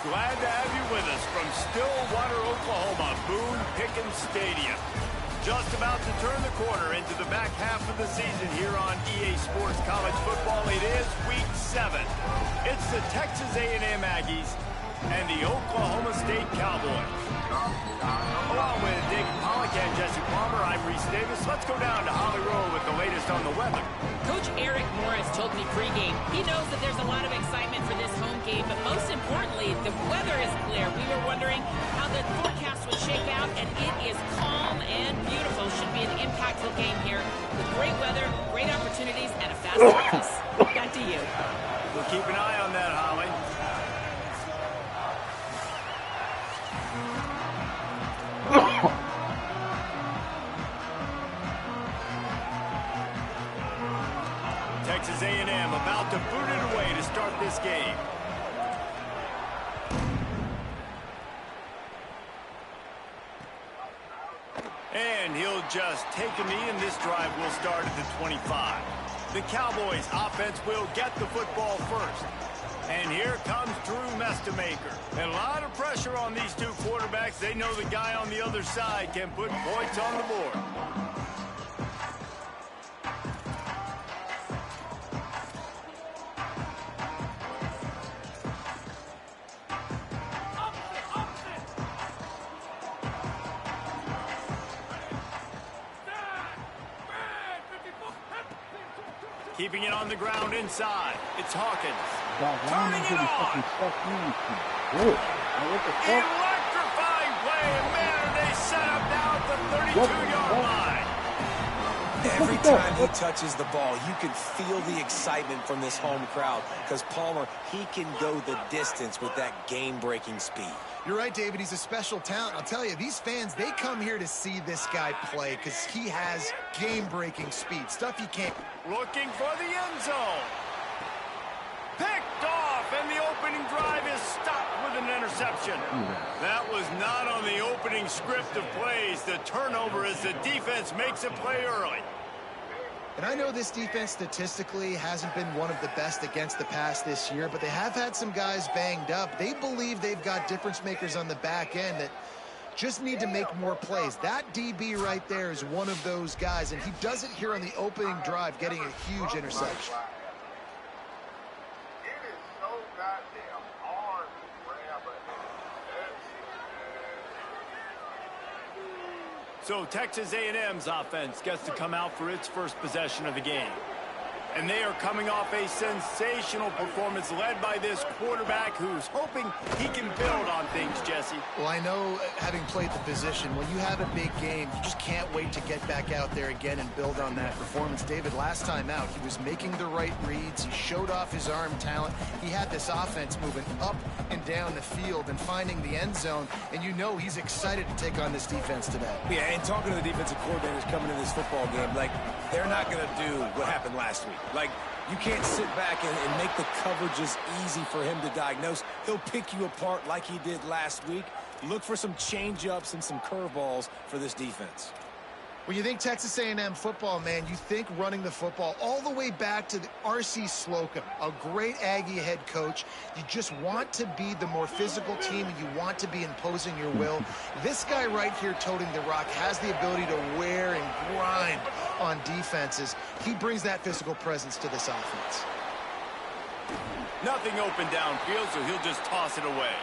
Glad to have you with us from Stillwater, Oklahoma, Boone Pickens Stadium. Just about to turn the corner into the back half of the season here on EA Sports College Football. It is Week 7. It's the Texas A&M Aggies and the Oklahoma State Cowboys. Along with David Pollack and Jesse Palmer, I'm Reese Davis. Let's go down to Holly Rowe with the latest on the weather. Coach Eric Morris told me pregame he knows that there's a lot of excitement for this home game, but most importantly, the weather is clear. We were wondering how the forecast would shake out, and it is calm and beautiful. Should be an impactful game here with great weather, great opportunities, and a fast surface. Back to you. We'll keep an eye on that, Holly. Texas A&M about to boot it away to start this game. And he'll just take a knee, and this drive will start at the 25. The Cowboys offense will get the football first. And here comes Drew Mestamaker. And a lot of pressure on these two quarterbacks. They know the guy on the other side can put points on the board. Keeping it on the ground inside. It's Hawkins. Turning it on. Electrifying play. And man, they set up now at the 32-yard line. Every time he touches the ball, you can feel the excitement from this home crowd because Palmer, he can go the distance with that game-breaking speed. You're right, David. He's a special talent. I'll tell you, these fans, they come here to see this guy play because he has game-breaking speed, stuff you can't. Looking for the end zone. Picked off, and the opening drive is stopped with an interception. That was not on the opening script of plays. The turnover as the defense makes a play early. And I know this defense statistically hasn't been one of the best against the pass this year, but they have had some guys banged up. They believe they've got difference makers on the back end that just need to make more plays. That DB right there is one of those guys, and he does it here on the opening drive, getting a huge interception. So Texas A&M's offense gets to come out for its first possession of the game. And they are coming off a sensational performance led by this quarterback who's hoping he can build on things, Jesse. Well, I know, having played the position, when you have a big game, you just can't wait to get back out there again and build on that performance. David, last time out, he was making the right reads. He showed off his arm talent. He had this offense moving up and down the field and finding the end zone. And you know he's excited to take on this defense today. Yeah, and talking to the defensive coordinators coming in this football game, like, they're not going to do what happened last week. Like, you can't sit back and make the coverages easy for him to diagnose. He'll pick you apart like he did last week. Look for some change-ups and some curveballs for this defense. When you think Texas A&M football, man, you think running the football all the way back to the R.C. Slocum, a great Aggie head coach. You just want to be the more physical team, and you want to be imposing your will. This guy right here toting the rock has the ability to wear and grind on defenses. He brings that physical presence to this offense. Nothing open downfield, so he'll just toss it away.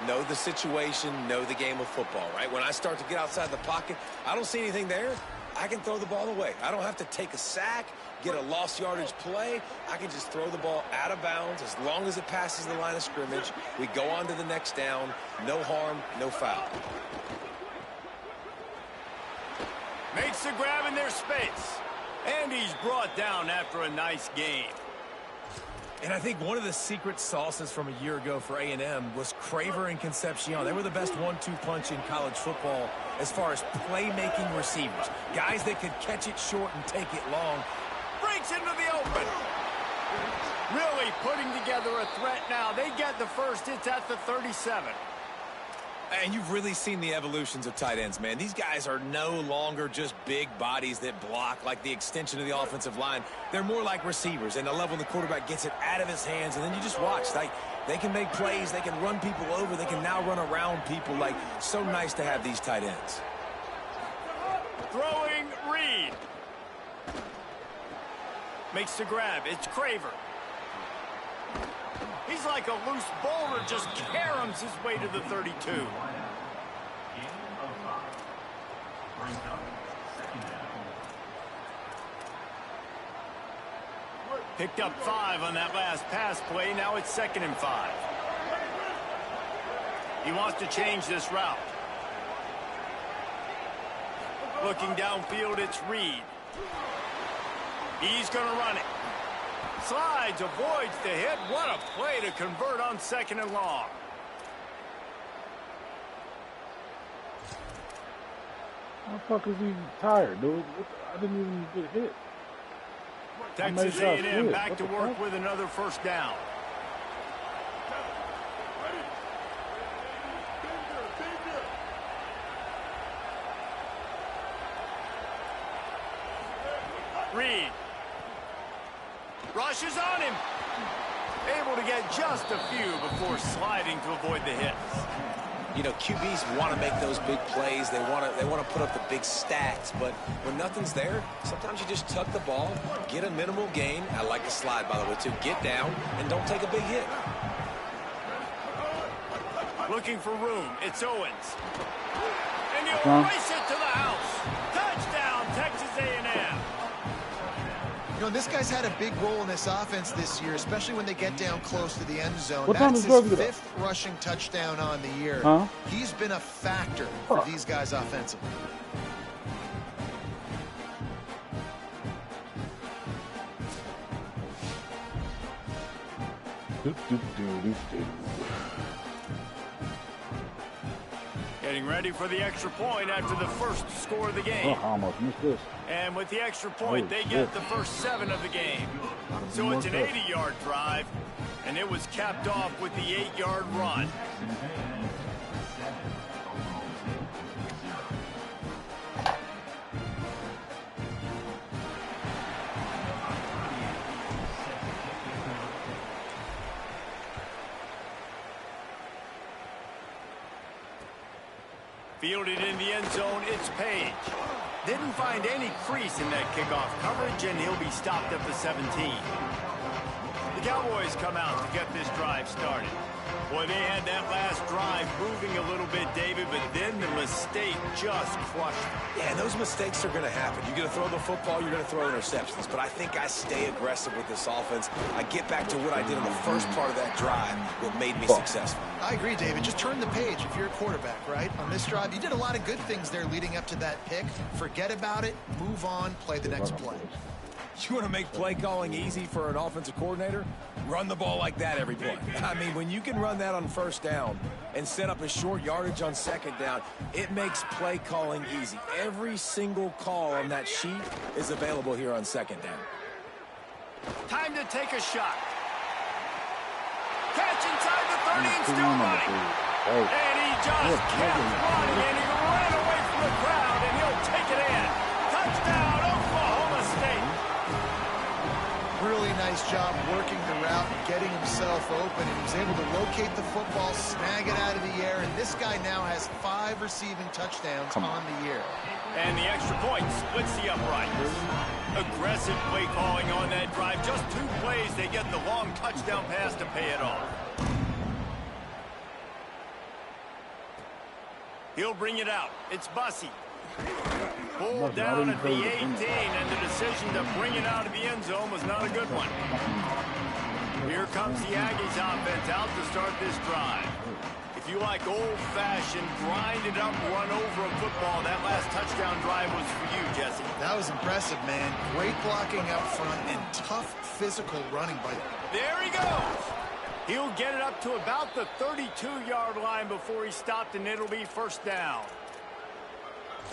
Know the situation, know the game of football, right? When I start to get outside the pocket, I don't see anything there, I can throw the ball away. I don't have to take a sack, get a lost yardage play. I can just throw the ball out of bounds as long as it passes the line of scrimmage. We go on to the next down. No harm, no foul. Makes the grab in their space. And he's brought down after a nice game. And I think one of the secret sauces from a year ago for A&M was Craver and Concepcion. They were the best 1-2 punch in college football as far as playmaking receivers. Guys that could catch it short and take it long. Breaks into the open. Really putting together a threat now. They get the first. It's at the 37. And you've really seen the evolutions of tight ends, man. These guys are no longer just big bodies that block like the extension of the offensive line. They're more like receivers, and the level the quarterback gets it out of his hands, and then you just watch. They can make plays. They can run people over. They can now run around people. Like, so nice to have these tight ends. Throwing Reed. Makes the grab. It's Craver. He's like a loose boulder, just caroms his way to the 32. Picked up 5 on that last pass play. Now it's 2nd and 5. He wants to change this route. Looking downfield, it's Reed. He's going to run it. Slides, avoids the hit. What a play to convert on 2nd and long. Motherfuckers even tired, dude. I didn't even get hit. Texas A&M back to work with another 1st down. Reed. Rushes on him. Able to get just a few before sliding to avoid the hits. You know, QBs want to make those big plays. They want to put up the big stats. But when nothing's there, sometimes you just tuck the ball, get a minimal gain. I like the slide, by the way, too. Get down and don't take a big hit. Looking for room. It's Owens. And he'll race it to the house. Touchdown, Texas A&M. You know, this guy's had a big role in this offense this year, especially when they get down close to the end zone. What time That's is his it? 5th rushing touchdown on the year. Huh? He's been a factor for these guys offensively. Getting ready for the extra point after the first score of the game. I almost missed this. And with the extra point, they get the first 7 of the game. So it's an 80-yard drive, and it was capped off with the 8-yard run. Fielded in the end zone, it's Page. Didn't find any crease in that kickoff coverage, and he'll be stopped at the 17. The Cowboys come out to get this drive started. Boy, they had that last drive moving a little bit, David, but then the mistake just crushed them. Yeah, those mistakes are going to happen. You're going to throw the football, you're going to throw interceptions. But I think I stay aggressive with this offense. I get back to what I did in the first part of that drive, what made me successful. I agree, David. Just turn the page if you're a quarterback, right? On this drive, you did a lot of good things there leading up to that pick. Forget about it, move on, play the next play. You want to make play calling easy for an offensive coordinator? Run the ball like that every play. I mean, when you can run that on 1st down and set up a short yardage on 2nd down, it makes play calling easy. Every single call on that sheet is available here on 2nd down. Time to take a shot. Catch inside the 30 and still running. And he just kept running, and he ran away from the crowd, and he'll take it in. Touchdown, Oklahoma State. Really nice job working the route and getting himself open, and he was able to locate the football, snag it out of the air, and this guy now has 5 receiving touchdowns on the year. And the extra point splits the uprights. Aggressive play calling on that drive. Just 2 plays, they get the long touchdown pass to pay it off. He'll bring it out. It's Bussey. Pulled down at the 18, and the decision to bring it out of the end zone was not a good one. Here comes the Aggies offense out to start this drive. If you like old-fashioned, grind-it-up, run-over a football, that last touchdown drive was for you, Jesse. That was impressive, man. Great blocking up front and tough physical running by him. There he goes. He'll get it up to about the 32-yard line before he stopped, and it'll be 1st down.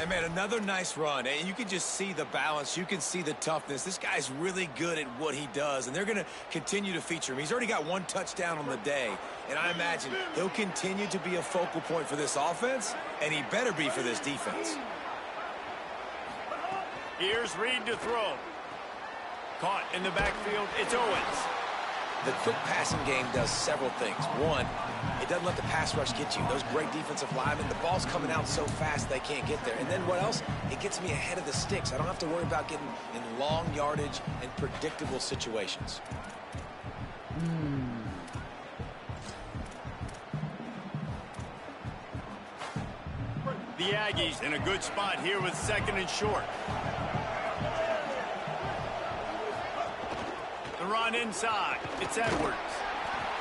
And, man, another nice run. And you can just see the balance. You can see the toughness. This guy's really good at what he does, and they're going to continue to feature him. He's already got 1 touchdown on the day, and I imagine he'll continue to be a focal point for this offense, and he better be for this defense. Here's Reed to throw. Caught in the backfield. It's Owens. The quick passing game does several things. One, it doesn't let the pass rush get you. Those great defensive linemen, the ball's coming out so fast they can't get there. And then what else? It gets me ahead of the sticks. I don't have to worry about getting in long yardage and predictable situations. The Aggies in a good spot here with 2nd and short. The run inside. It's Edwards.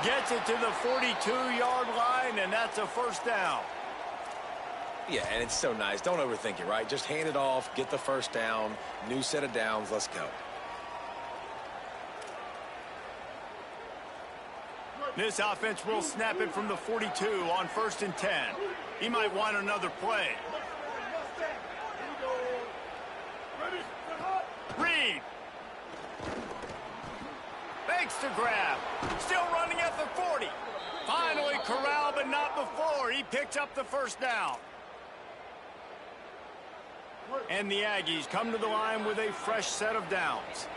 Gets it to the 42-yard line, and that's a first down. Yeah, and it's so nice. Don't overthink it, right? Just hand it off, get the first down, new set of downs, let's go. This offense will snap it from the 42 on 1st and 10. He might want another play. Reed. Fakes to grab. Still running at the 40. Finally corralled, but not before. He picked up the first down. And the Aggies come to the line with a fresh set of downs.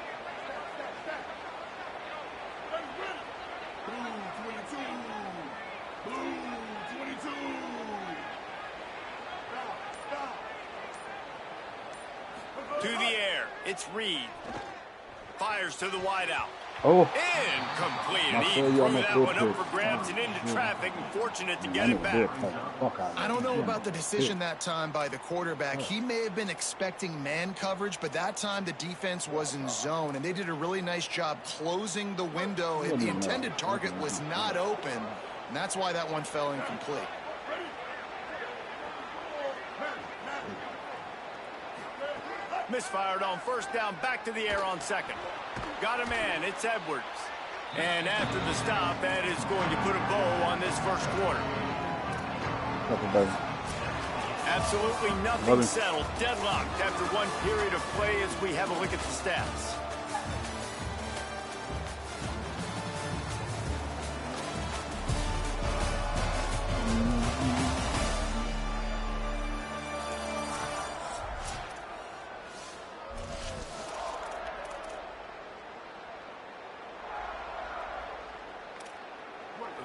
To the air. It's Reed. Fires to the wideout. Oh. Incomplete. And he threw that one up for grabs and into traffic, and fortunate to get it back. I don't know about the decision that time by the quarterback. He may have been expecting man coverage, but that time the defense was in zone, and they did a really nice job closing the window. The intended target was not open, and that's why that one fell incomplete. Misfired on first down, back to the air on 2nd. Got a man, it's Edwards. And after the stop, that is going to put a bow on this first quarter. Absolutely nothing settled, deadlocked after one period of play as we have a look at the stats.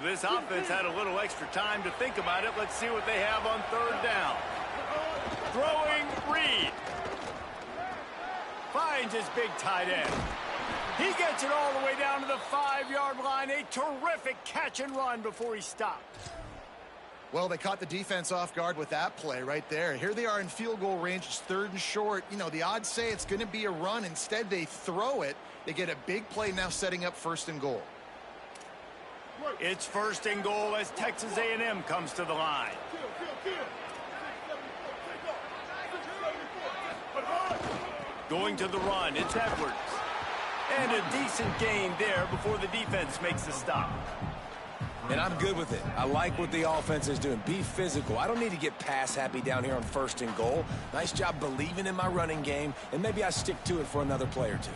This offense had a little extra time to think about it. Let's see what they have on 3rd down. Throwing Reed. Finds his big tight end. He gets it all the way down to the 5-yard line. A terrific catch and run before he stopped. Well, they caught the defense off guard with that play right there. Here they are in field goal range. It's 3rd and short. You know, the odds say it's going to be a run. Instead, they throw it. They get a big play now setting up 1st and goal. It's 1st and goal as Texas A&M comes to the line. Going to the run, it's Edwards. And a decent gain there before the defense makes the stop. And I'm good with it. I like what the offense is doing. Be physical. I don't need to get pass happy down here on 1st and goal. Nice job believing in my running game, and maybe I stick to it for another play or two.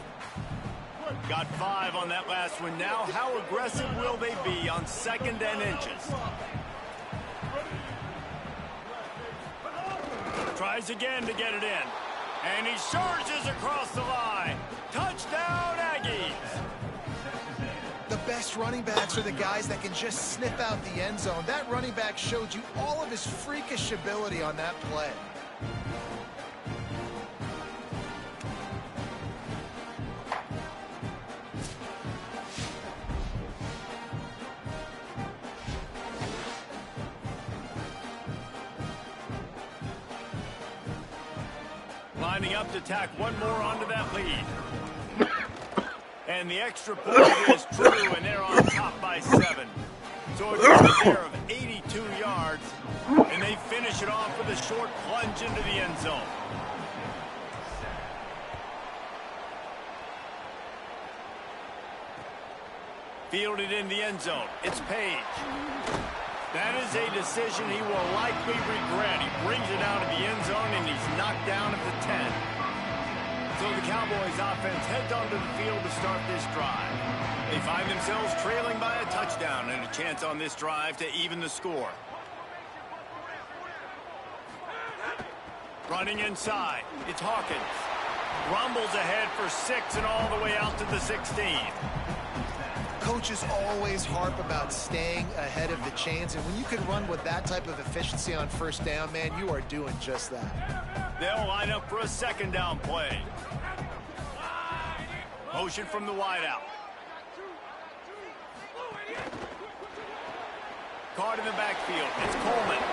Got 5 on that last one. Now, how aggressive will they be on 2nd and inches? Tries again to get it in. And he charges across the line. Touchdown, Aggies! The best running backs are the guys that can just sniff out the end zone. That running back showed you all of his freakish ability on that play. Lining up to tack one more onto that lead. And the extra point is true, and they're on top by 7. So it's a pair of 82 yards, and they finish it off with a short plunge into the end zone. Fielded in the end zone. It's Page. That is a decision he will likely regret. He brings it out of the end zone, and he's knocked down at the 10. So the Cowboys offense heads onto the field to start this drive. They find themselves trailing by a touchdown and a chance on this drive to even the score. Running inside, it's Hawkins. Rumbles ahead for 6 and all the way out to the 16. Coaches always harp about staying ahead of the chains, and when you can run with that type of efficiency on first down, man, you are doing just that. They'll line up for a second down play. Motion from the wideout. Caught in the backfield. It's Coleman.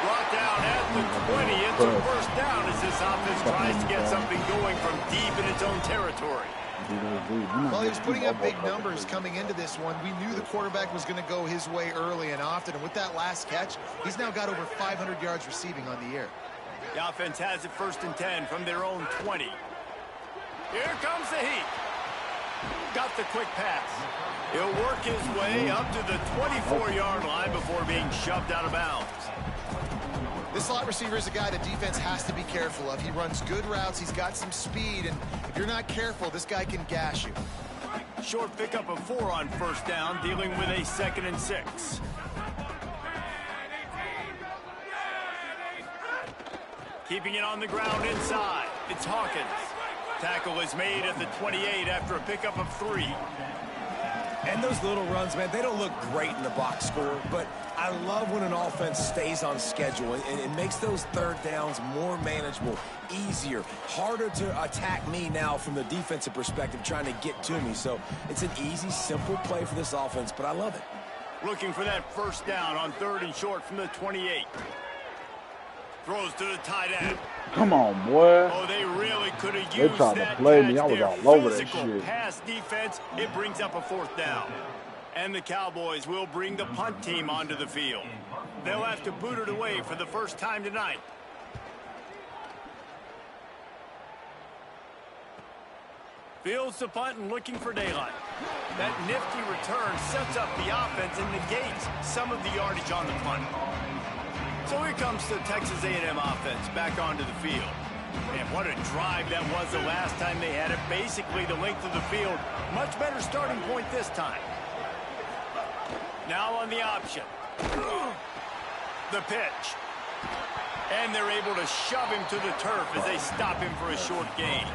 Brought down at the 20. It's a first down as this offense tries to get something going from deep in its own territory. Well, he was putting up big numbers coming into this one. We knew the quarterback was going to go his way early and often, and with that last catch, he's now got over 500 yards receiving on the year. The offense has it 1st and 10 from their own 20. Here comes the heat. Got the quick pass. He'll work his way up to the 24-yard line before being shoved out of bounds. This slot receiver is a guy the defense has to be careful of. He runs good routes. He's got some speed, and if you're not careful, this guy can gash you. Short pickup of 4 on first down, dealing with a 2nd and 6. Keeping it on the ground inside. It's Hawkins. Tackle is made at the 28 after a pickup of 3. And those little runs, man, they don't look great in the box score, but I love when an offense stays on schedule and it makes those third downs more manageable, easier, harder to attack me now from the defensive perspective trying to get to me. So it's an easy, simple play for this offense, but I love it. Looking for that first down on 3rd and short from the 28. Throws to the tight end. Come on, boy. Oh, they really could have They used tried to that play catch me. I was there. all over that Physical shit. pass defense. It brings up a 4th down. And the Cowboys will bring the punt team onto the field. They'll have to boot it away for the first time tonight. Fields the punt and looking for daylight. That nifty return sets up the offense and negates some of the yardage on the punt. So here comes the Texas A&M offense back onto the field. And what a drive that was the last time they had it. Basically the length of the field. Much better starting point this time. Now on the option. The pitch. And they're able to shove him to the turf as they stop him for a short gain.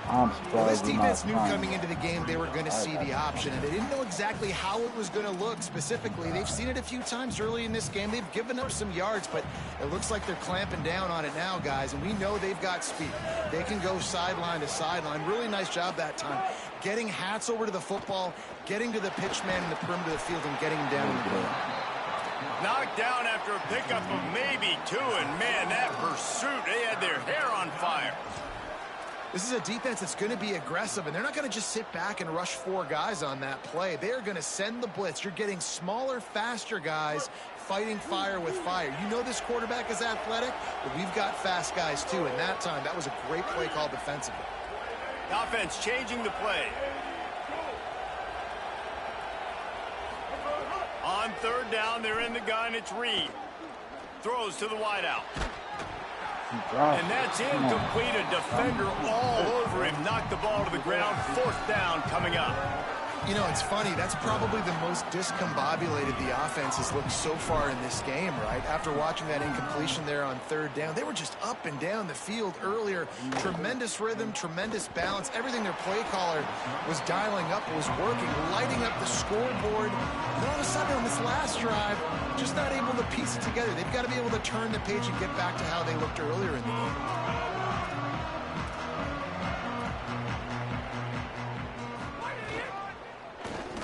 I'm surprised. Well, this defense knew coming into the game they were going to see the option, and they didn't know exactly how it was going to look specifically. They've seen it a few times early in this game. They've given up some yards, but it looks like they're clamping down on it now, guys, and we know they've got speed. They can go sideline to sideline. Really nice job that time. Getting Hats over to the football, getting to the pitch man in the perimeter of the field, and getting him down in the ground. Knocked down after a pickup of maybe 2, and man, that pursuit, they had their hair on fire. This is a defense that's going to be aggressive, and they're not going to just sit back and rush 4 guys on that play. They are going to send the blitz. You're getting smaller, faster guys fighting fire with fire. You know this quarterback is athletic, but we've got fast guys too, and that time, that was a great play call defensively. Offense changing the play. On 3rd down, they're in the gun. It's Reed. Throws to the wideout. And that's incomplete. A defender all over him. Knocked the ball to the ground. 4th down coming up. You know, it's funny. That's probably the most discombobulated the offense has looked so far in this game, right? After watching that incompletion there on 3rd down, they were just up and down the field earlier. Tremendous rhythm, tremendous balance. Everything their play caller was dialing up was working, lighting up the scoreboard. And all of a sudden on this last drive, just not able to piece it together. They've got to be able to turn the page and get back to how they looked earlier in the game.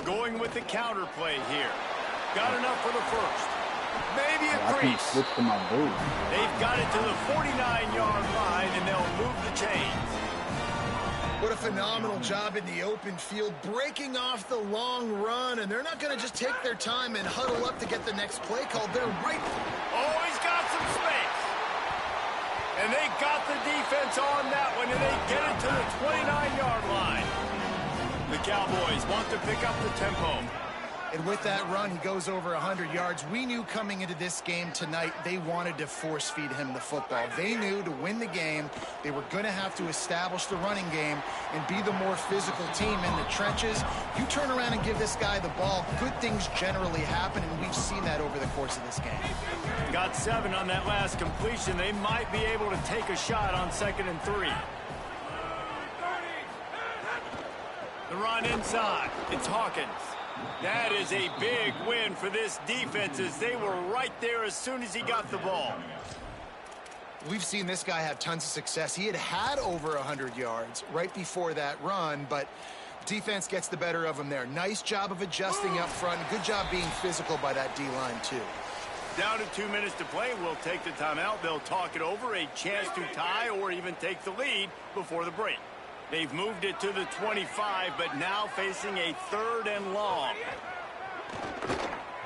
Going with the counter play here. Got enough for the first. Maybe a crease. Switch to my boot. They've got it to the 49-yard line, and they'll move the chains. What a phenomenal job in the open field, breaking off the long run, and they're not going to just take their time and huddle up to get the next play called. They're right. Oh, he's got some space. And they got the defense on that one, and they get it to the 29-yard line. The Cowboys want to pick up the tempo. And with that run, he goes over 100 yards. We knew coming into this game tonight, they wanted to force feed him the football. They knew to win the game, they were going to have to establish the running game and be the more physical team in the trenches. You turn around and give this guy the ball, good things generally happen, and we've seen that over the course of this game. Got 7 on that last completion. They might be able to take a shot on 2nd and 3. The run inside. It's Hawkins. That is a big win for this defense as they were right there as soon as he got the ball. We've seen this guy have tons of success. He had over 100 yards right before that run, but defense gets the better of him there. Nice job of adjusting up front. Good job being physical by that D-line, too. Down to 2 minutes to play. We'll take the timeout. They'll talk it over, a chance to tie or even take the lead before the break. They've moved it to the 25, but now facing a 3rd and long.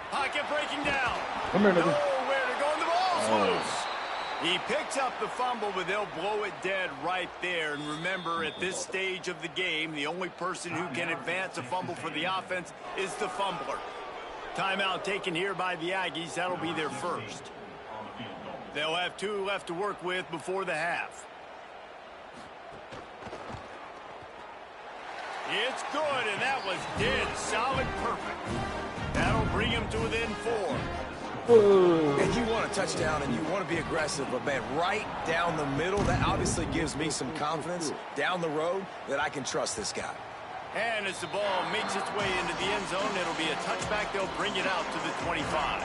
Pocket breaking down. Nowhere to go, and the ball's loose. He picks up the fumble, but they'll blow it dead right there. And remember, at this stage of the game, the only person who can advance a fumble for the offense is the fumbler. Timeout taken here by the Aggies. That'll be their first. They'll have 2 left to work with before the half. It's good, and that was dead solid perfect. That'll bring him to within 4. And you want a touchdown, and you want to be aggressive, but, man, right down the middle, that obviously gives me some confidence down the road that I can trust this guy. And as the ball makes its way into the end zone, it'll be a touchback. They'll bring it out to the 25.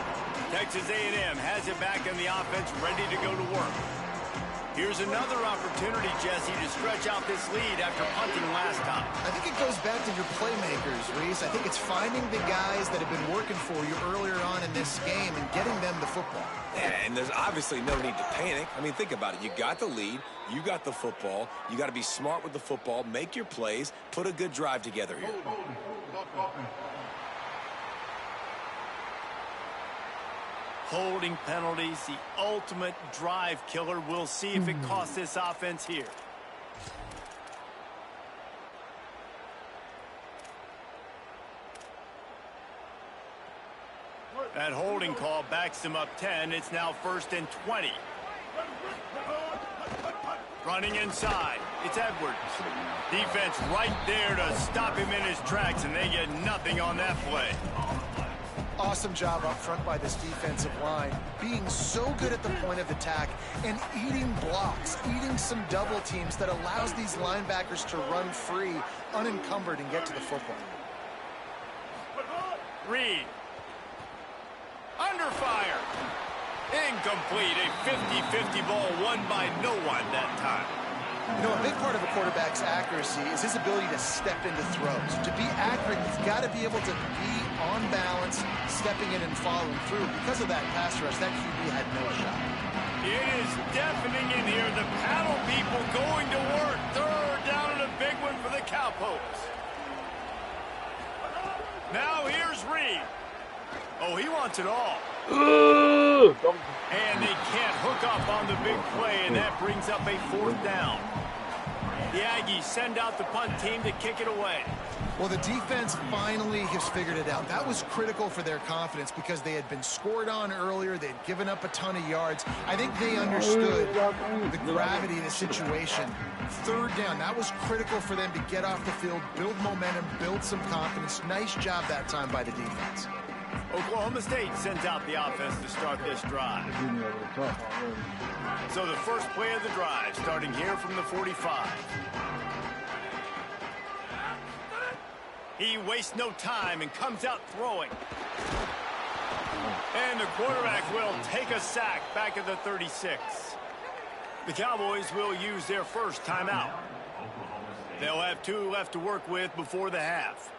Texas A&M has it back in the offense, ready to go to work. Here's another opportunity, Jesse, to stretch out this lead after punting last time. I think it goes back to your playmakers, Reese. I think it's finding the guys that have been working for you earlier on in this game and getting them the football. Yeah, and there's obviously no need to panic. I mean, think about it. You got the lead. You got the football. You got to be smart with the football, make your plays, put a good drive together here. Holding penalties, the ultimate drive killer. We'll see if it costs this offense here. That holding call backs them up 10. It's now 1st and 20. Running inside. It's Edwards. Defense right there to stop him in his tracks, and they get nothing on that play. Awesome job up front by this defensive line, being so good at the point of attack and eating blocks, eating some double teams that allows these linebackers to run free, unencumbered, and get to the football. Reed. Under fire. Incomplete. A 50-50 ball won by no one that time. You know, a big part of a quarterback's accuracy is his ability to step into throws. To be accurate, you've got to be able to be on balance, stepping in and following through. Because of that pass rush, that QB had no shot. It is deafening in here. The paddle people going to work. 3rd down and a big one for the Cowpokes. Now here's Reed. Oh, he wants it all. And they can't hook up on the big play, and that brings up a 4th down. The Aggies send out the punt team to kick it away. Well, the defense finally has figured it out. That was critical for their confidence because they had been scored on earlier. They'd given up a ton of yards. I think they understood the gravity of the situation. 3rd down, that was critical for them to get off the field, build momentum, build some confidence. Nice job that time by the defense. Oklahoma State sends out the offense to start this drive. So the first play of the drive, starting here from the 45. He wastes no time and comes out throwing. And the quarterback will take a sack back at the 36. The Cowboys will use their first timeout. They'll have 2 left to work with before the half.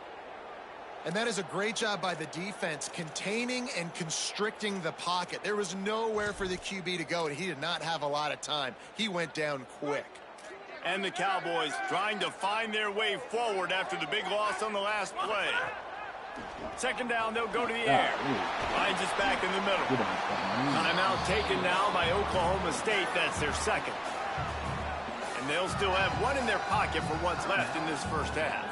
And that is a great job by the defense, containing and constricting the pocket. There was nowhere for the QB to go, and he did not have a lot of time. He went down quick. And the Cowboys trying to find their way forward after the big loss on the last play. 2nd down, they'll go to the air. Finds us back in the middle. Timeout taken now by Oklahoma State. That's their 2nd. And they'll still have 1 in their pocket for what's left in this first half.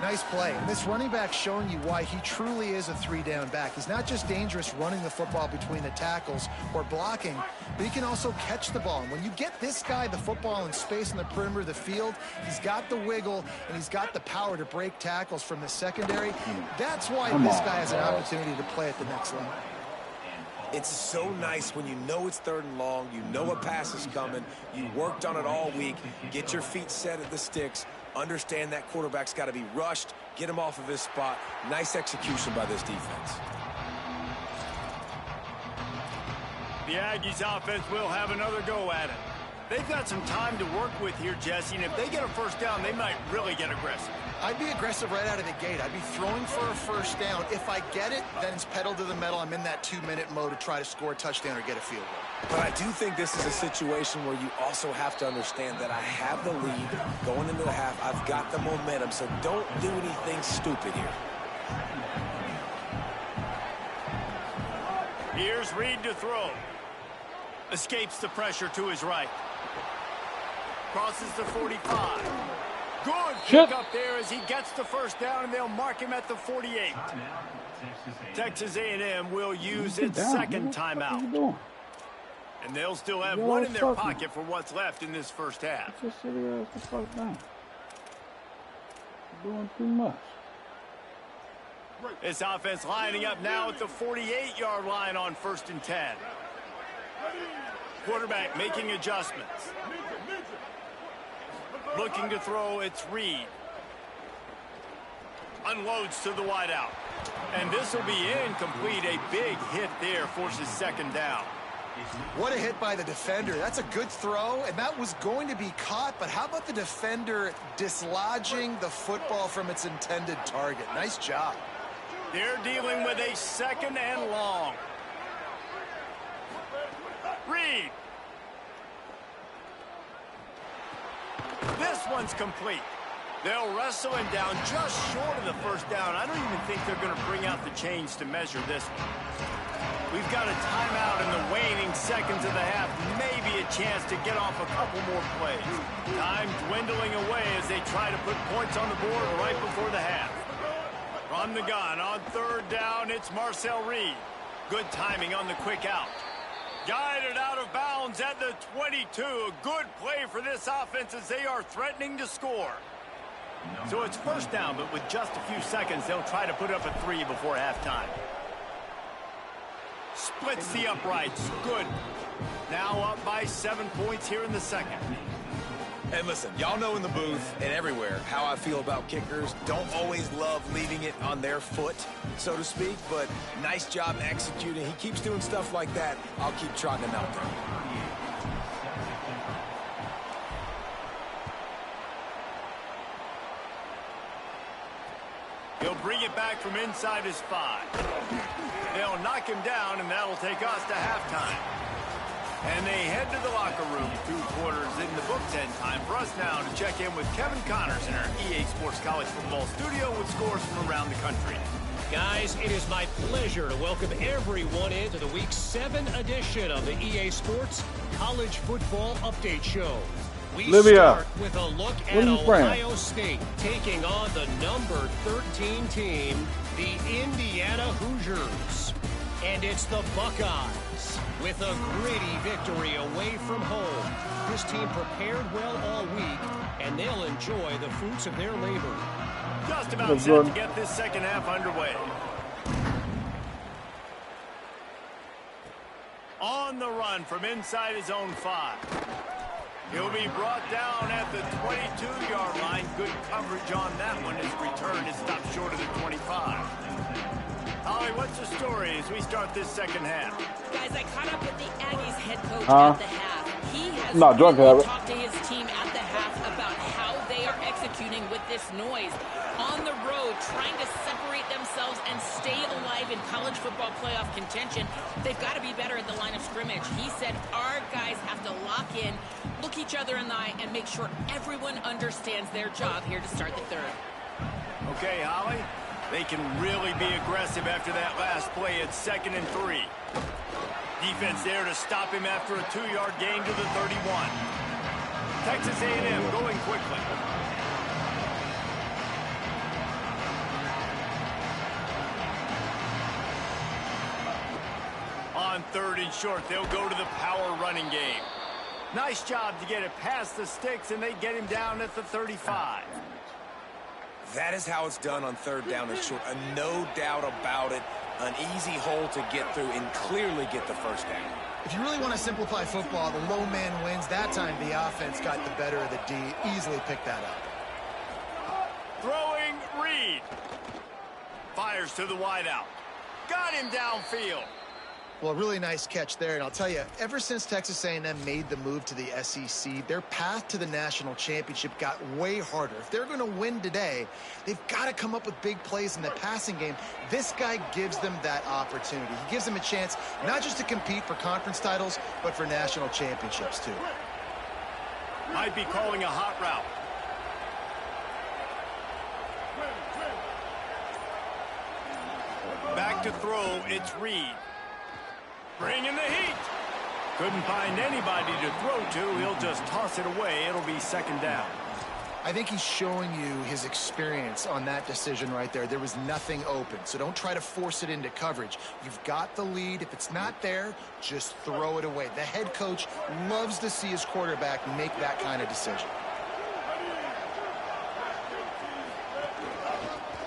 Nice play. And this running back showing you why he truly is a three-down back. He's not just dangerous running the football between the tackles or blocking, but he can also catch the ball. And when you get this guy the football in space in the perimeter of the field, he's got the wiggle and he's got the power to break tackles from the secondary. That's why this guy has an opportunity to play at the next level. It's so nice when you know it's 3rd and long, you know a pass is coming, you worked on it all week, get your feet set at the sticks, understand that quarterback's got to be rushed, get him off of his spot. Nice execution by this defense. The Aggies offense will have another go at it. They've got some time to work with here, Jesse, and if they get a first down, they might really get aggressive. I'd be aggressive right out of the gate. I'd be throwing for a first down. If I get it, then it's pedal to the metal. I'm in that 2-minute mode to try to score a touchdown or get a field goal. But I do think this is a situation where you also have to understand that I have the lead going into the half. I've got the momentum, so don't do anything stupid here. Here's Reed to throw. Escapes the pressure to his right. Crosses the 45. Good pick up there as he gets the first down, and they'll mark him at the 48. Texas A&M will use its second timeout. And they'll still have one in their pocket for what's left in this first half. Just sit your ass the fuck down. You're doing too much. This offense lining up now at the 48-yard line on 1st and 10. Quarterback making adjustments. Looking to throw, it's Reed. Unloads to the wideout. And this will be incomplete. A big hit there forces 2nd down. What a hit by the defender. That's a good throw, and that was going to be caught, but how about the defender dislodging the football from its intended target? Nice job. They're dealing with a 2nd and long. Reed. This one's complete. They'll wrestle him down just short of the first down. I don't even think they're going to bring out the chains to measure this one. We've got a timeout in the waning seconds of the half. Maybe a chance to get off a couple more plays. Time dwindling away as they try to put points on the board right before the half. From the gun on 3rd down, it's Marcel Reed. Good timing on the quick out. Guided out of bounds at the 22. A good play for this offense as they are threatening to score. So it's first down, but with just a few seconds, they'll try to put up a 3 before halftime. Splits the uprights. Good. Now up by 7 points here in the second. And listen, y'all know in the booth and everywhere how I feel about kickers. Don't always love leaving it on their foot, so to speak, but nice job executing. He keeps doing stuff like that. I'll keep trotting him out there. He'll bring it back from inside his 5. They'll knock him down, and that'll take us to halftime. And they head to the locker room. 2 quarters in the books, and time for us now to check in with Kevin Connors in our EA Sports College Football studio with scores from around the country. Guys, it is my pleasure to welcome everyone into the Week 7 edition of the EA Sports College Football Update Show. We start with a look at Ohio State taking on the number 13 team, the Indiana Hoosiers. And it's the Buckeyes with a gritty victory away from home. This team prepared well all week, and they'll enjoy the fruits of their labor. Just about set to get this second half underway. On the run from inside his own 5. He'll be brought down at the 22-yard line. Good coverage on that one. His return is stopped short of the 25. Holly, what's the story as we start this second half? Guys, I caught up with the Aggies head coach at the half. He has talked to his team at the half about how they are executing with this noise. On the road, trying to separate themselves and stay alive in college football playoff contention. They've got to be better at the line of scrimmage. He said our guys have to lock in, look each other in the eye, and make sure everyone understands their job here to start the third. Okay, Holly. They can really be aggressive after that last play. It's 2nd and 3. Defense there to stop him after a 2-yard gain to the 31. Texas A&M going quickly. on 3rd and short. They'll go to the power running game. Nice job to get it past the sticks, and they get him down at the 35. That is how it's done on 3rd down and short. No doubt about it. An easy hole to get through and clearly get the first down. If you really want to simplify football, the low man wins. That time the offense got the better of the D. Easily picked that up. Throwing Reed. Fires to the wideout. Got him downfield. Well, a really nice catch there, and I'll tell you, ever since Texas A&M made the move to the SEC, their path to the national championship got way harder. If they're going to win today, they've got to come up with big plays in the passing game. This guy gives them that opportunity. He gives them a chance not just to compete for conference titles, but for national championships, too. Might be calling a hot route. Back to throw, it's Reed. Bringing the heat. Couldn't find anybody to throw to. He'll just toss it away. It'll be 2nd down. I think he's showing you his experience on that decision right there. There was nothing open, so don't try to force it into coverage. You've got the lead. If it's not there, just throw it away. The head coach loves to see his quarterback make that kind of decision.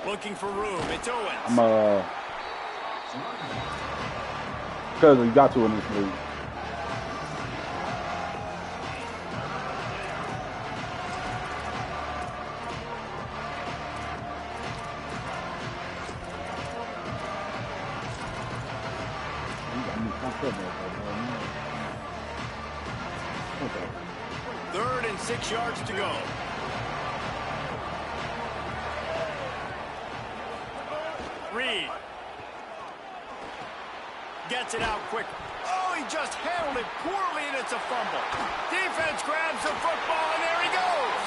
Looking for room. It's Owens. Because he got to in this league. Third and 6 yards to go. Reed. Gets it out quick. Oh, he just handled it poorly, and it's a fumble. Defense grabs the football, and there he goes.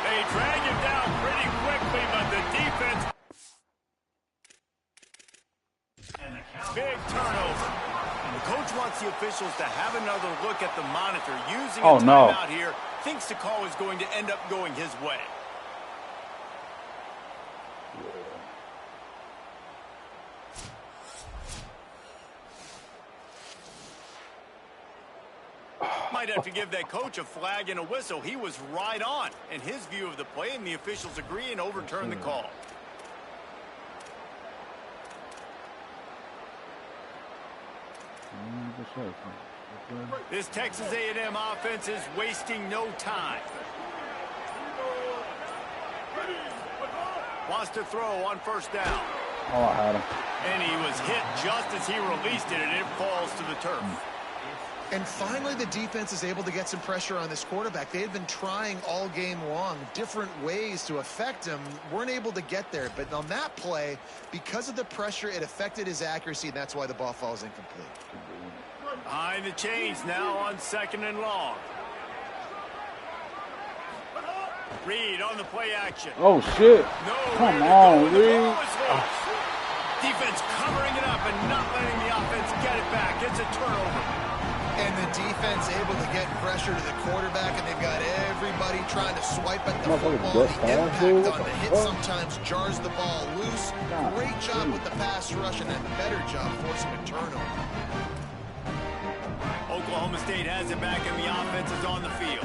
They drag him down pretty quickly, but the defense... Big turnover. The coach wants the officials to have another look at the monitor using a timeout here. Thinks the call is going to end up going his way. Might have to give that coach a flag and a whistle. He was right on in his view of the play, and the officials agree and overturn the call. This Texas A&M offense is wasting no time. Wants to throw on 1st down. Oh, I had him. And he was hit just as he released it, and it falls to the turf. And finally, the defense is able to get some pressure on this quarterback. They had been trying all game long different ways to affect him. Weren't able to get there. But on that play, because of the pressure, it affected his accuracy, and that's why the ball falls incomplete. Behind the chains now on 2nd and long. Reed on the play action. Oh, shit. Come on, Reed. Defense covering it up and not letting the offense get it back. It's a turnover. And the defense able to get pressure to the quarterback, and they've got everybody trying to swipe at the football. The impact on the hit sometimes jars the ball loose. Great job with the pass rush, and then better job forcing a turnover. Oklahoma State has it back, and the offense is on the field.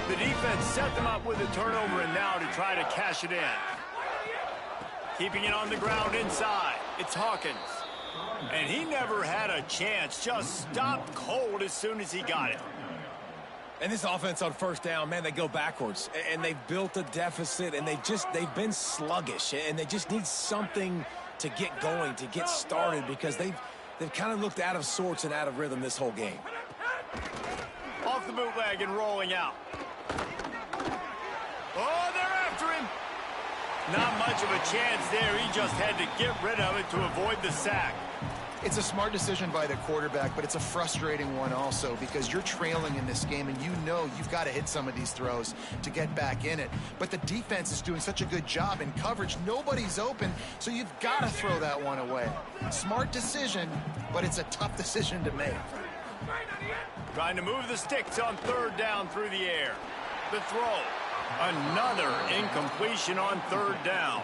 The defense set them up with a turnover, and now to try to cash it in. Keeping it on the ground inside. It's Hawkins. And he never had a chance. Just stopped cold as soon as he got it. And this offense on 1st down, man, they go backwards. And they've built a deficit, and they've been sluggish. And they just need something to get going, to get started, because they've kind of looked out of sorts and out of rhythm this whole game. Off the bootleg and rolling out. Oh, they're after him. Not much of a chance there. He just had to get rid of it to avoid the sack. It's a smart decision by the quarterback, but it's a frustrating one also because you're trailing in this game and you know you've got to hit some of these throws to get back in it. But the defense is doing such a good job in coverage. Nobody's open, so you've got to throw that one away. Smart decision, but it's a tough decision to make. Trying to move the sticks on 3rd down through the air. The throw. Another incompletion on third down.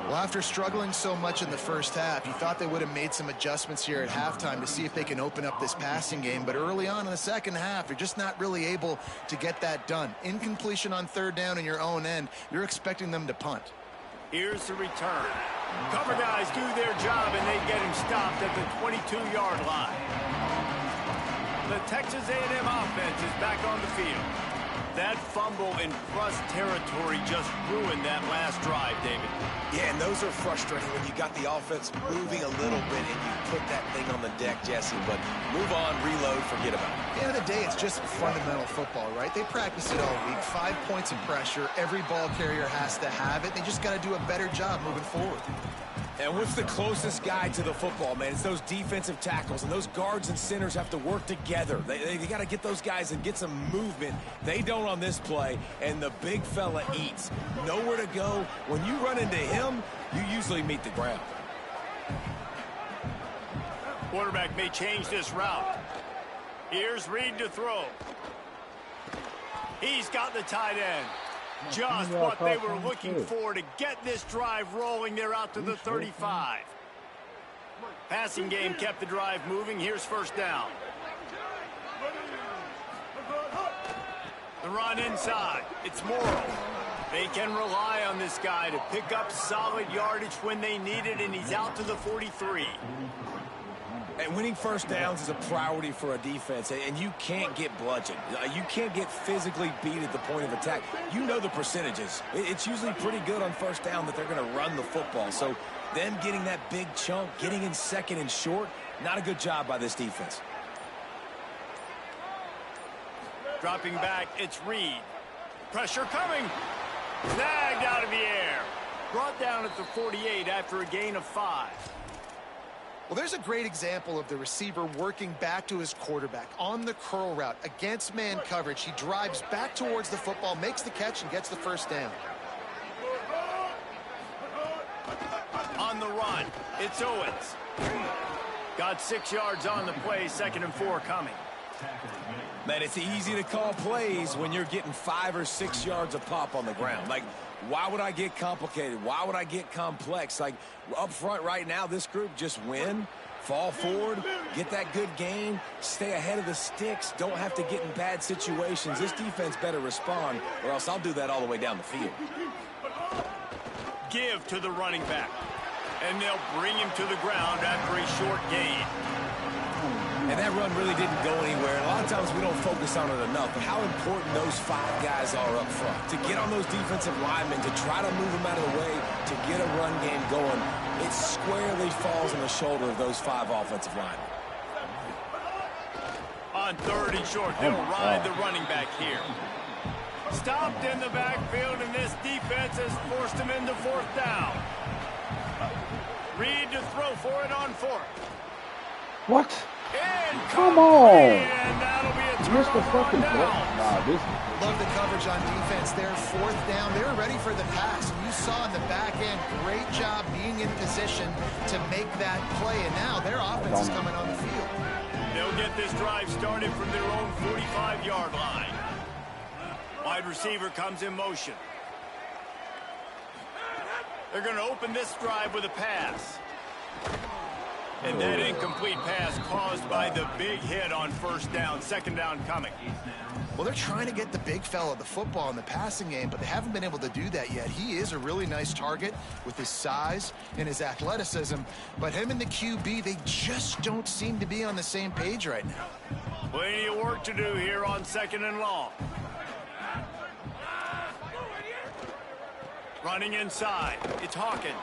Well, after struggling so much in the first half, you thought they would have made some adjustments here at halftime to see if they can open up this passing game. But early on in the second half, you're just not really able to get that done. Incompletion on third down in your own end, you're expecting them to punt. Here's the return. Cover guys do their job, and they get him stopped at the 22-yard line. The Texas A&M offense is back on the field. That fumble in Crust territory just ruined that last drive, David. Yeah, and those are frustrating when you got the offense moving a little bit and you put that thing on the deck, Jesse. But move on, reload, forget about it. At the end of the day, it's just fundamental football, right? They practice it all week. 5 points of pressure. Every ball carrier has to have it. They just got to do a better job moving forward. And what's the closest guy to the football, man? It's those defensive tackles, and those guards and centers have to work together. They got to get those guys and get some movement. They don't on this play, and the big fella eats. Nowhere to go. When you run into him, you usually meet the ground. Quarterback may change this route. Here's Reed to throw. He's got the tight end. Just what they were looking for to get this drive rolling. They're out to the 35. Passing game kept the drive moving. Here's first down. The run inside. It's Morrow. They can rely on this guy to pick up solid yardage when they need it, and he's out to the 43. And winning first downs is a priority for a defense, and you can't get bludgeoned. You can't get physically beat at the point of attack. You know the percentages. It's usually pretty good on first down that they're going to run the football. So them getting that big chunk, getting in second and short, not a good job by this defense. Dropping back, it's Reed. Pressure coming. Snagged out of the air. Brought down at the 48 after a gain of 5. Well, there's a great example of the receiver working back to his quarterback on the curl route against man coverage. He drives back towards the football, makes the catch, and gets the first down. On the run, it's Owens. Got 6 yards on the play, 2nd and 4 coming. Man, it's easy to call plays when you're getting 5 or 6 yards of pop on the ground. Like, why would I get complicated? Why would I get complex? Like, up front right now, this group just win, fall forward, get that good gain, stay ahead of the sticks, don't have to get in bad situations. This defense better respond, or else I'll do that all the way down the field. Give to the running back, and they'll bring him to the ground after a short gain. And that run really didn't go anywhere. A lot of times we don't focus on it enough, but how important those 5 guys are up front. To get on those defensive linemen, to try to move them out of the way, to get a run game going, it squarely falls on the shoulder of those 5 offensive linemen. On 3rd and short, they'll ride the running back here. Stopped in the backfield, and this defense has forced him into 4th down. Reed to throw for it on 4th. What? Come on! And that'll be a Missed the fucking down. Nah, this. Love the coverage on defense there. 4th down. They were ready for the pass. And you saw in the back end, great job being in position to make that play. And now their offense is coming on the field. They'll get this drive started from their own 45-yard line. Wide receiver comes in motion. They're going to open this drive with a pass. And that incomplete pass caused by the big hit on 1st down. 2nd down coming. Well, they're trying to get the big fella the football in the passing game, but they haven't been able to do that yet. He is a really nice target with his size and his athleticism, but him and the QB, they just don't seem to be on the same page right now. Plenty of work to do here on 2nd and long. Running inside, it's Hawkins.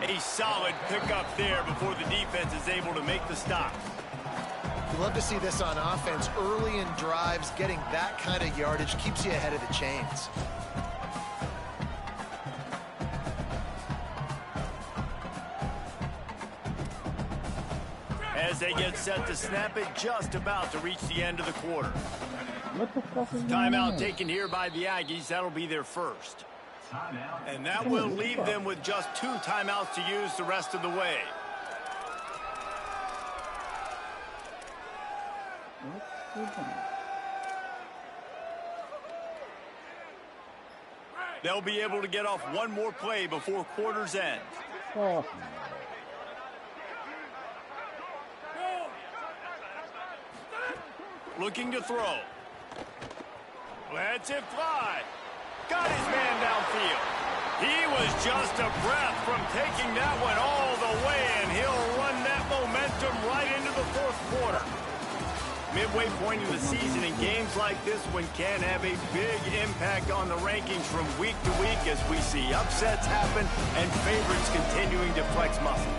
A solid pickup there before the defense is able to make the stop. You love to see this on offense. Early in drives, getting that kind of yardage keeps you ahead of the chains. As they get set to snap it, just about to reach the end of the quarter. What the fuck is Timeout taken here by the Aggies. That'll be their first. And that will leave them with just 2 timeouts to use the rest of the way. They'll be able to get off one more play before quarter's end. Oh. Looking to throw. Lets it fly. Got his man downfield. He was just a breath from taking that one all the way, and he'll run that momentum right into the fourth quarter. Midway point in the season, and games like this one can have a big impact on the rankings from week to week as we see upsets happen and favorites continuing to flex muscle.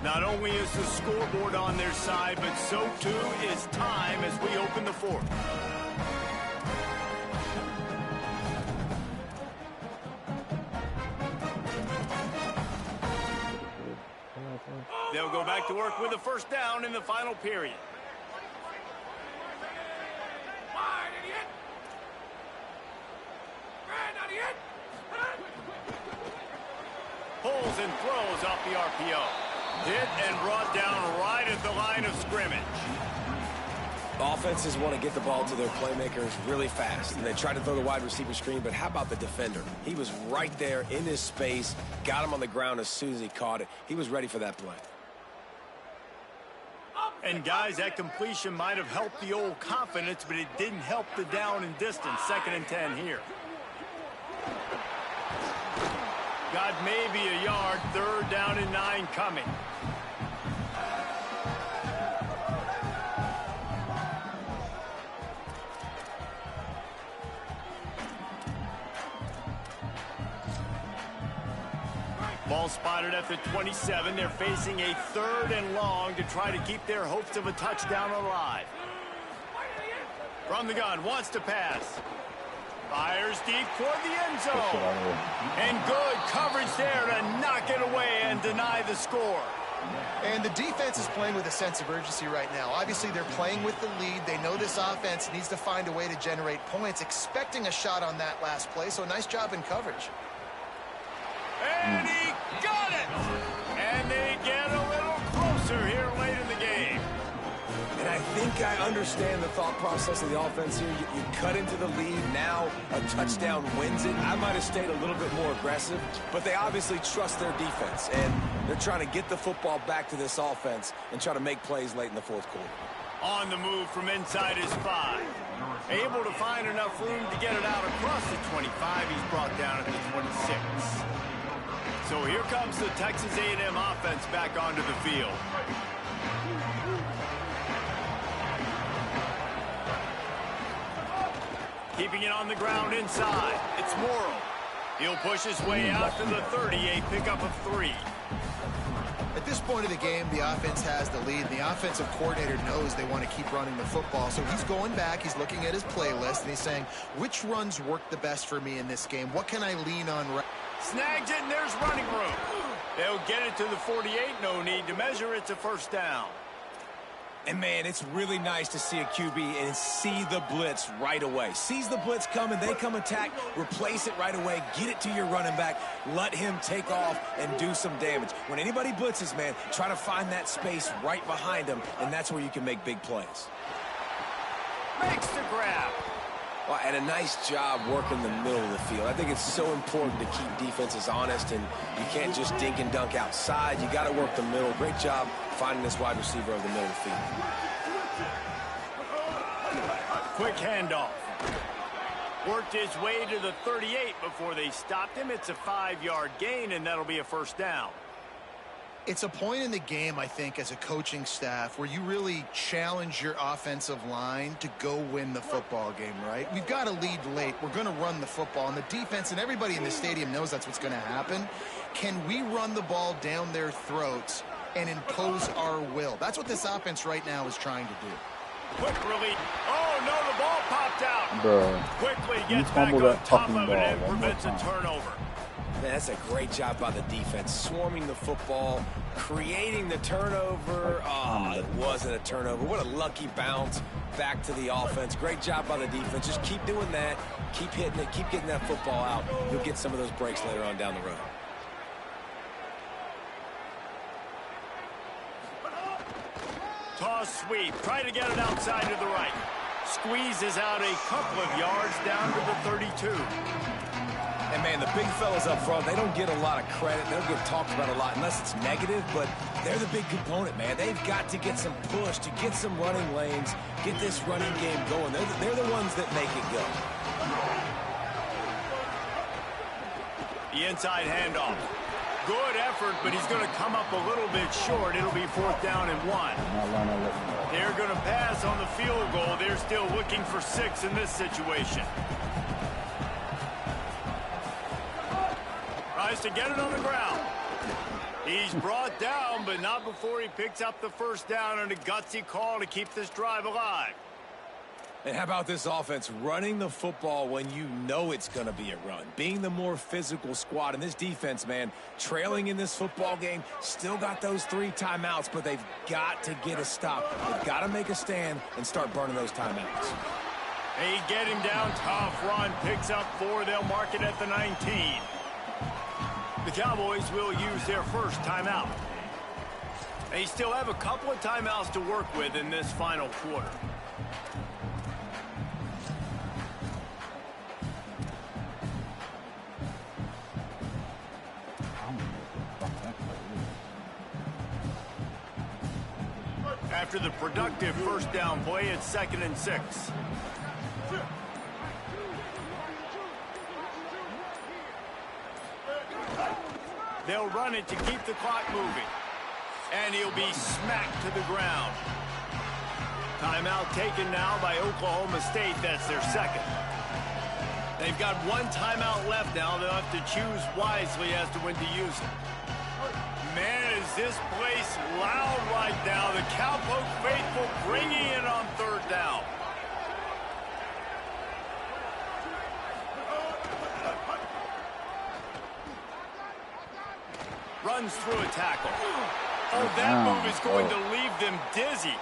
Not only is the scoreboard on their side, but so too is time as we open the fourth. They'll go back to work with a first down in the final period. Pulls and throws off the RPO. Hit and brought down right at the line of scrimmage. Offenses want to get the ball to their playmakers really fast, and they try to throw the wide receiver screen, but how about the defender? He was right there in his space, got him on the ground as soon as he caught it. He was ready for that play. And guys, that completion might have helped the old confidence, but it didn't help the down and distance. 2nd and 10 here. Got maybe a yard. 3rd down and 9 coming. Ball spotted at the 27. They're facing a 3rd and long to try to keep their hopes of a touchdown alive. From the gun, wants to pass. Fires deep toward the end zone. And good coverage there to knock it away and deny the score. And the defense is playing with a sense of urgency right now. Obviously, they're playing with the lead. They know this offense needs to find a way to generate points, expecting a shot on that last play. So nice job in coverage. And he got it! And they get a little closer here late in the game. And I think I understand the thought process of the offense here. You cut into the lead. Now a touchdown wins it. I might have stayed a little bit more aggressive, but they obviously trust their defense, and they're trying to get the football back to this offense and try to make plays late in the fourth quarter. On the move from inside his 5. Able to find enough room to get it out across the 25. He's brought down at the 26. So here comes the Texas A&M offense back onto the field. Keeping it on the ground inside. It's Morrow. He'll push his way out to the 30, a pickup of 3. At this point of the game, the offense has the lead. The offensive coordinator knows they want to keep running the football. So he's going back, he's looking at his playlist, and he's saying, which runs work the best for me in this game? What can I lean on? Snags it, and there's running room. They'll get it to the 48. No need to measure. It's a first down. And, man, it's really nice to see a QB and see the blitz right away. Sees the blitz coming, they come attack, replace it right away, get it to your running back, let him take off and do some damage. When anybody blitzes, man, try to find that space right behind them, and that's where you can make big plays. Makes the grab. Well, and a nice job working the middle of the field. I think it's so important to keep defenses honest, and you can't just dink and dunk outside. You got to work the middle. Great job finding this wide receiver over the middle of the field. Quick handoff. Worked his way to the 38 before they stopped him. It's a 5-yard gain, and that'll be a first down. It's a point in the game, I think, as a coaching staff where you really challenge your offensive line to go win the football game, right? We've got to lead late. We're going to run the football. And the defense and everybody in the stadium knows that's what's going to happen. Can we run the ball down their throats and impose our will? That's what this offense right now is trying to do. Quick release. Oh, no, the ball popped out. Bro, Quickly gets back on top of it and prevents a turnover. Man, that's a great job by the defense. Swarming the football, creating the turnover. Oh, it wasn't a turnover. What a lucky bounce back to the offense. Great job by the defense. Just keep doing that. Keep hitting it. Keep getting that football out. You'll get some of those breaks later on down the road. Toss sweep. Try to get it outside to the right. squeezes out a couple of yards down to the 32. And, man, the big fellas up front, they don't get a lot of credit. They don't get talked about a lot unless it's negative, but they're the big component, man. They've got to get some push, to get some running lanes, get this running game going. They're the ones that make it go. The inside handoff. Good effort, but he's going to come up a little bit short. It'll be 4th down and 1. They're going to pass on the field goal. They're still looking for 6 in this situation. Tries to get it on the ground. He's brought down, but not before he picks up the 1st down and a gutsy call to keep this drive alive. And how about this offense running the football when you know it's going to be a run? Being the more physical squad. And this defense, man, trailing in this football game, still got those 3 timeouts, but they've got to get a stop. They've got to make a stand and start burning those timeouts. They get him down. Tough run. Picks up 4. They'll mark it at the 19. The Cowboys will use their 1st timeout. They still have a couple of timeouts to work with in this final quarter. After the productive 1st down play, it's 2nd and 6. They'll run it to keep the clock moving. And he'll be smacked to the ground. Timeout taken now by Oklahoma State. That's their 2nd. They've got 1 timeout left now. They'll have to choose wisely as to when to use it. Man, is this place loud right now. The Cowpoke faithful bringing it on 3rd down. Runs through a tackle. Oh, that move is going to leave them dizzy.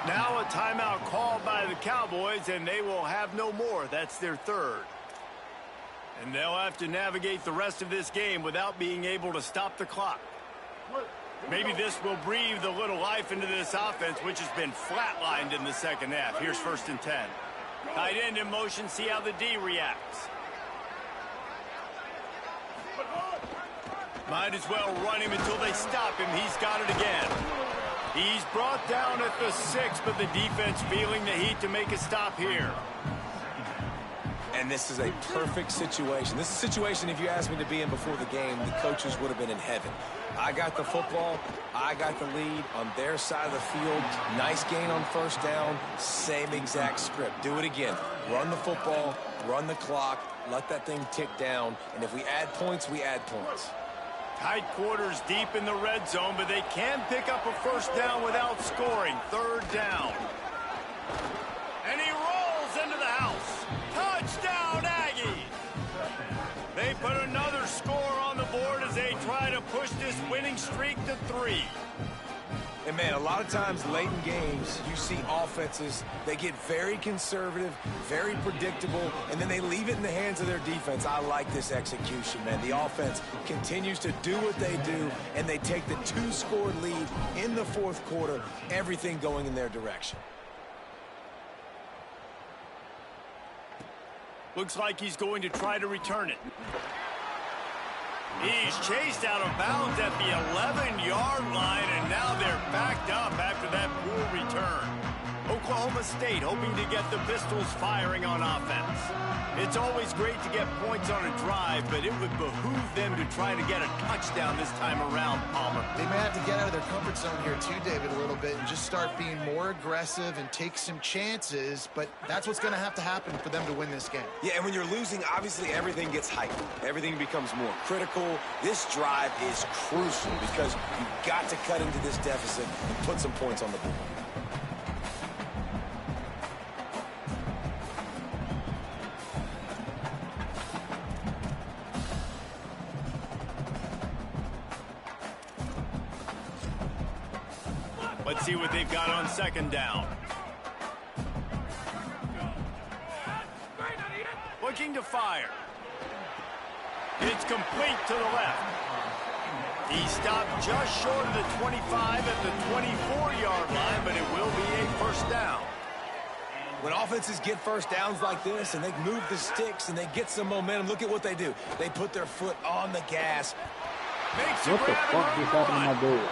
Now a timeout called by the Cowboys, and they will have no more. That's their 3rd. And they'll have to navigate the rest of this game without being able to stop the clock. Maybe this will breathe a little life into this offense, which has been flatlined in the 2nd half. Here's 1st and 10. Tight end in motion, see how the D reacts. Might as well run him until they stop him. He's got it again. He's brought down at the 6, but the defense feeling the heat to make a stop here. And this is a perfect situation. This is a situation, if you asked me to be in before the game, the coaches would have been in heaven. I got the football. I got the lead on their side of the field. Nice gain on 1st down. Same exact script. Do it again. Run the football, run the clock, let that thing tick down. And if we add points, we add points. Tight quarters deep in the red zone, but they can pick up a 1st down without scoring. 3rd down. And he rolls into the house. Touchdown, Aggies! They put another score on the board as they try to push this winning streak to 3. And, man, a lot of times late in games, you see offenses, they get very conservative, very predictable, and then they leave it in the hands of their defense. I like this execution, man. The offense continues to do what they do, and they take the 2-score lead in the 4th quarter, everything going in their direction. Looks like he's going to try to return it. He's chased out of bounds at the 11-yard line, and now they're backed up after that poor return. Oklahoma State hoping to get the Pistols firing on offense. It's always great to get points on a drive, but it would behoove them to try to get a touchdown this time around, Palmer. They may have to get out of their comfort zone here too, David, a little bit and just start being more aggressive and take some chances, but that's what's going to happen for them to win this game. Yeah, and when you're losing, obviously everything gets heightened. Everything becomes more critical. This drive is crucial because you've got to cut into this deficit and put some points on the board. Let's see what they've got on 2nd down. Looking to fire. It's complete to the left. He stopped just short of the 25 at the 24-yard line, but it will be a 1st down. When offenses get first downs like this and they move the sticks and they get some momentum, look at what they do. They put their foot on the gas. Makes a What the grab fuck and just happened to my run. door?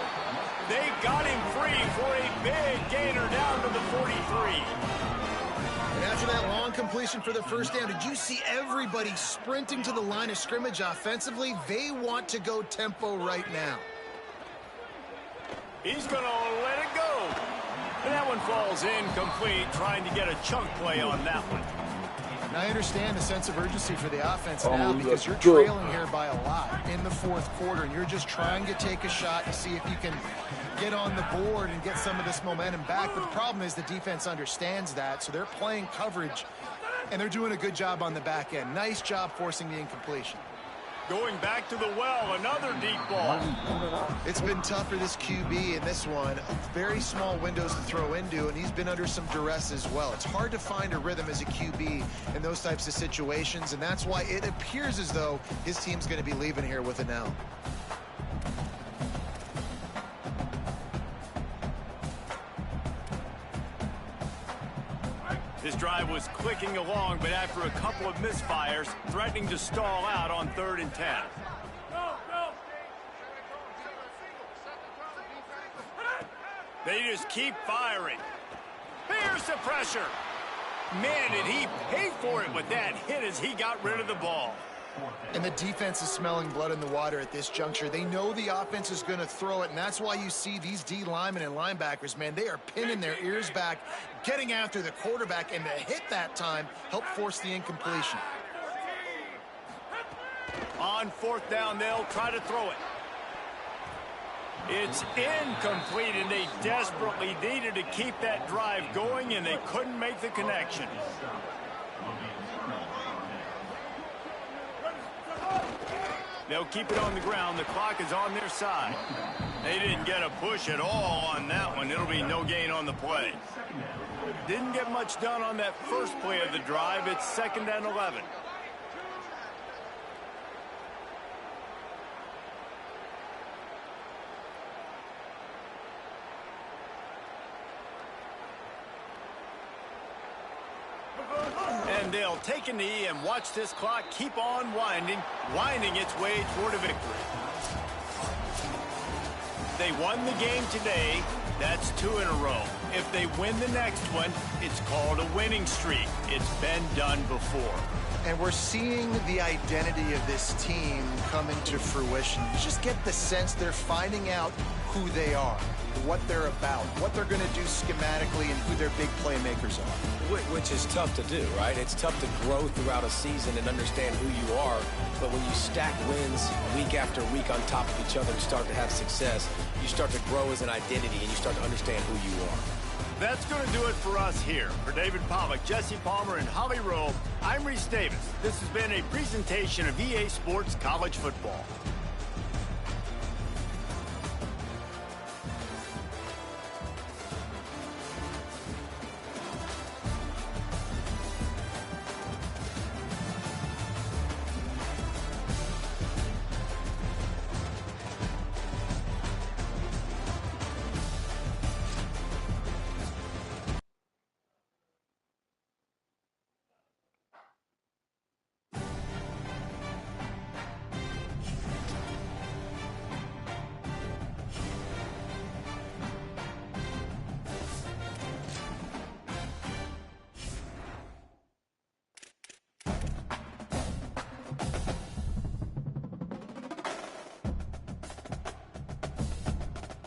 They got him free for a big gainer down to the 43. And after that long completion for the first down, did you see everybody sprinting to the line of scrimmage offensively? They want to go tempo right now. He's going to let it go. And that one falls incomplete, trying to get a chunk play on that one. And I understand the sense of urgency for the offense now Oh, because you're good. trailing here by a lot in the fourth quarter, and you're just trying to take a shot to see if you can get on the board and get some of this momentum back. But the problem is the defense understands that, so they're playing coverage, and they're doing a good job on the back end. Nice job forcing the incompletion. Going back to the well, another deep ball. It's been tough for this QB in this one. Very small windows to throw into, and he's been under some duress as well. It's hard to find a rhythm as a QB in those types of situations, and that's why it appears as though his team's going to be leaving here with an L. This drive was clicking along, but after a couple of misfires, threatening to stall out on 3rd and 10. They just keep firing. Here's the pressure. Man, did he pay for it with that hit as he got rid of the ball. And the defense is smelling blood in the water at this juncture. They know the offense is going to throw it, and that's why you see these D linemen and linebackers, man, they are pinning their ears back, getting after the quarterback, and the hit that time helped force the incompletion. On 4th down, they'll try to throw it. It's incomplete, and they desperately needed to keep that drive going, and they couldn't make the connection. They'll keep it on the ground. The clock is on their side. They didn't get a push at all on that one. It'll be no gain on the play. Didn't get much done on that first play of the drive. It's 2nd and 11. And they'll take a knee and watch this clock keep on winding its way toward a victory. They won the game today. That's 2 in a row. If they win the next one, it's called a winning streak. It's been done before. And we're seeing the identity of this team come into fruition. You just get the sense they're finding out who they are, what they're about, what they're going to do schematically, and who their big playmakers are. Which is tough to do, right? It's tough to grow throughout a season and understand who you are. But when you stack wins week after week on top of each other and start to have success, you start to grow as an identity and you start to understand who you are. That's going to do it for us here. For David Pollack, Jesse Palmer, and Holly Rowe, I'm Reese Davis. This has been a presentation of EA Sports College Football.